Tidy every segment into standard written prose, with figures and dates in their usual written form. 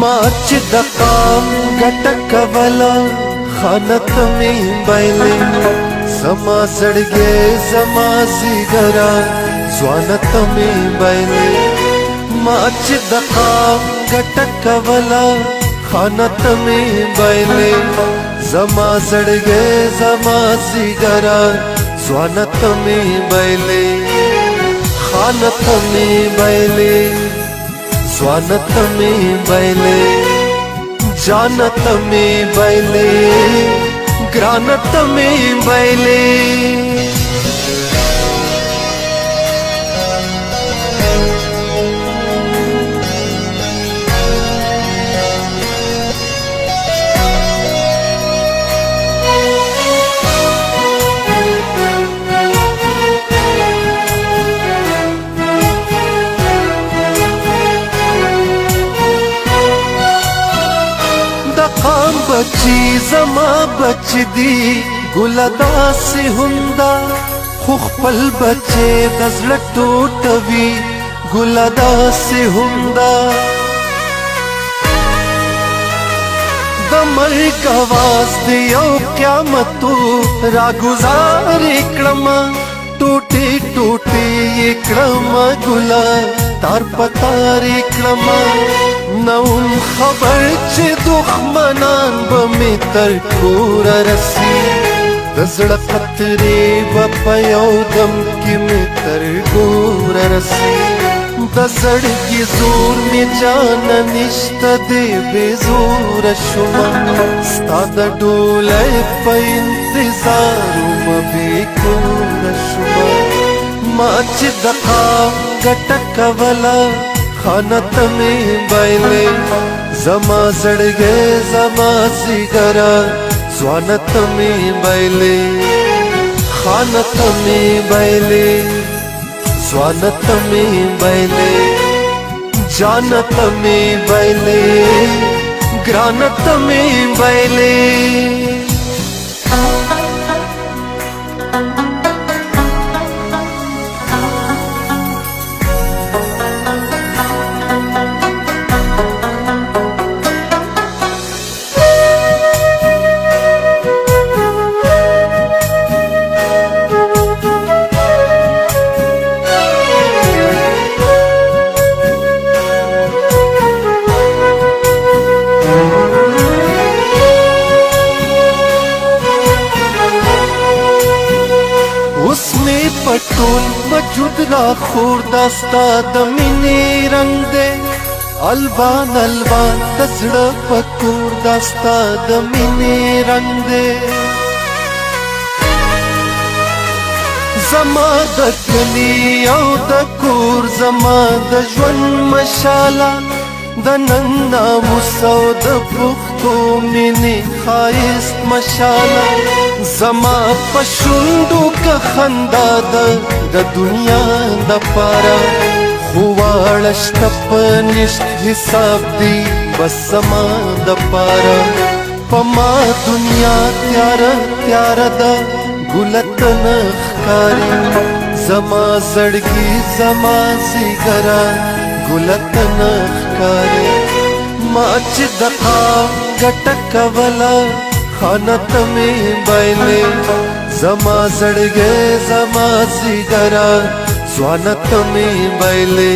माच दकाम गटक वला खानत में बैले समा सड़गे समा सिगरा स्वानत में बैले माच दकाम गटक वला खानत में बैले समा सड़गे समा सिगरा स्वानत में बैले खानत में बैले स्वानत में बैले जानत में बैले ग्रानत में बैले दकाम बची जमा बच दी गुलदा से हुंदा खुखपल बचे दजल टूटवी गुलदा से हुंदा दमर गवाज दियो क्या मतू रागुजार इकड़मा टूटी टूटी इकड़मा गुला तार पतार इकड़मा नौम खबर च दुश्मनान बमितर कूर रसी दजड़ खतरे बपयोदम की मितर कूर रसी दजड़ की जोर में जान निश्त दे बेजोर शुमा स्ताद डोले पे इंतजारुम बेकूर शुमा माच दका गटक वला खानत में बैले जमा सड़गे जमा सिगरा स्वानत में बैले खानत में बैले स्वानत में बैले जानत में बैले ग्रानत में बैले उसमें पटोल वजूद रा खोर दास्ता दमिने रंग दे अलबान अलबान दसड़ पकूर दास्ता दमिने रंग दे जमा दकली औ दकूर जमा दजवन मशाला दनन्ना मुसौद पुख्तो मिने खाइस्त मशाला जमा पशुंदू का खंदा द दुनिया द पारा खुवाड़श्त पनिष्ठ हिसाब दी बस समा द पारा पमा दुनिया त्यारा त्यारा द गुलत नखकारी जमा सड़गी जमा सिगरा गुलत नखकारी माच दखा गटक वला खानत में बैले जमा सड़गे जमा सिगरा स्वानत में बैले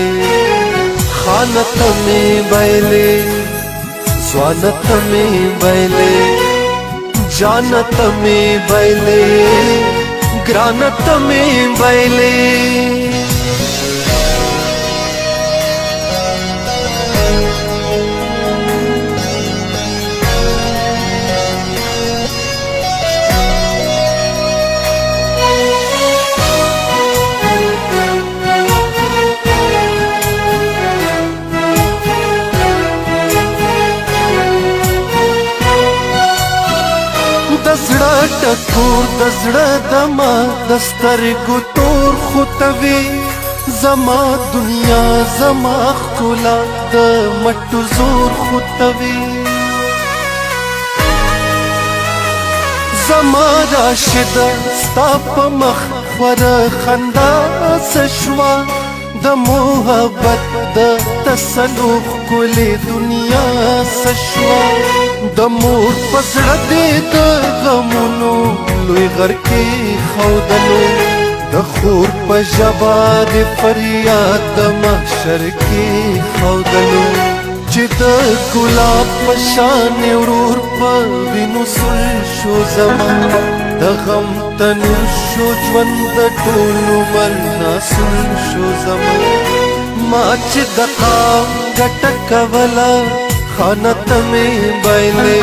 खानत में बैले स्वानत में बैले जानत में बैले ग्रानत में बैले दसड़ा टकूर दसड़ा दमा दस्तर गुतोर खुतवी जमा दुनिया जमा खुला द मट्टू जोर खुतवी जमा राशिद स्ताप मखवर खंदा सशवा د محبت د تسلوخ کلی دنیا سشوا د مور پسړه دې د غمونو لوی غر کې خودلو د خور په ژبه د فریاد د محشر کې خودلو چې د ګلاب په شان ورور په وینو سور شو زما د غم تنور شو ژوند د ټول عمر ناسور شو زما ما چې د قام ګټه کوله خانت مې بایلې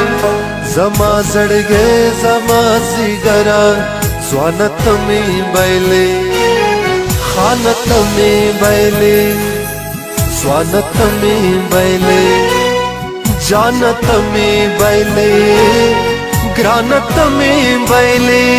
زما زړګې زما زیګرا ځوانت مې بایلې خانت مې بایلې ځوانت مې بایلې جانت مې بایلې ګرانت مې بایلې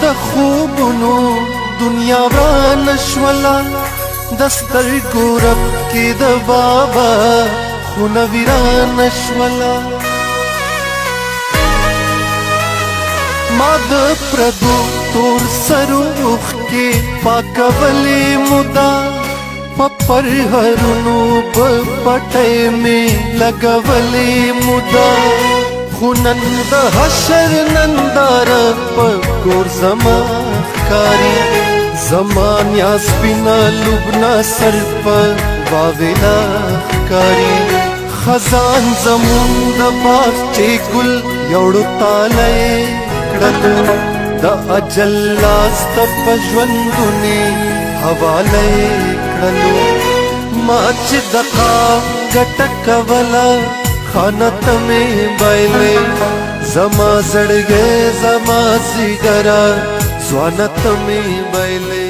د خوبونو دنیا وران شولا دستر ګورب کې د بابا خونه ویران شولا ما د پردو تور سروخ کې پاکولې مودا پپر هرونو په پټې می لګولې مودا خونن د حشر نندار په کور زما کاری زمان یا سپینا لبنا سر په واویلا کاری خزان زمون د باغ چې ګل یوړو تاله کړلو د اجل لاس ته په ژوندونی حواله کړلو ما چې د قام ګټه کوله خانت مې بایلې زما زړګې زما زیګرا ځوانت مې بایلې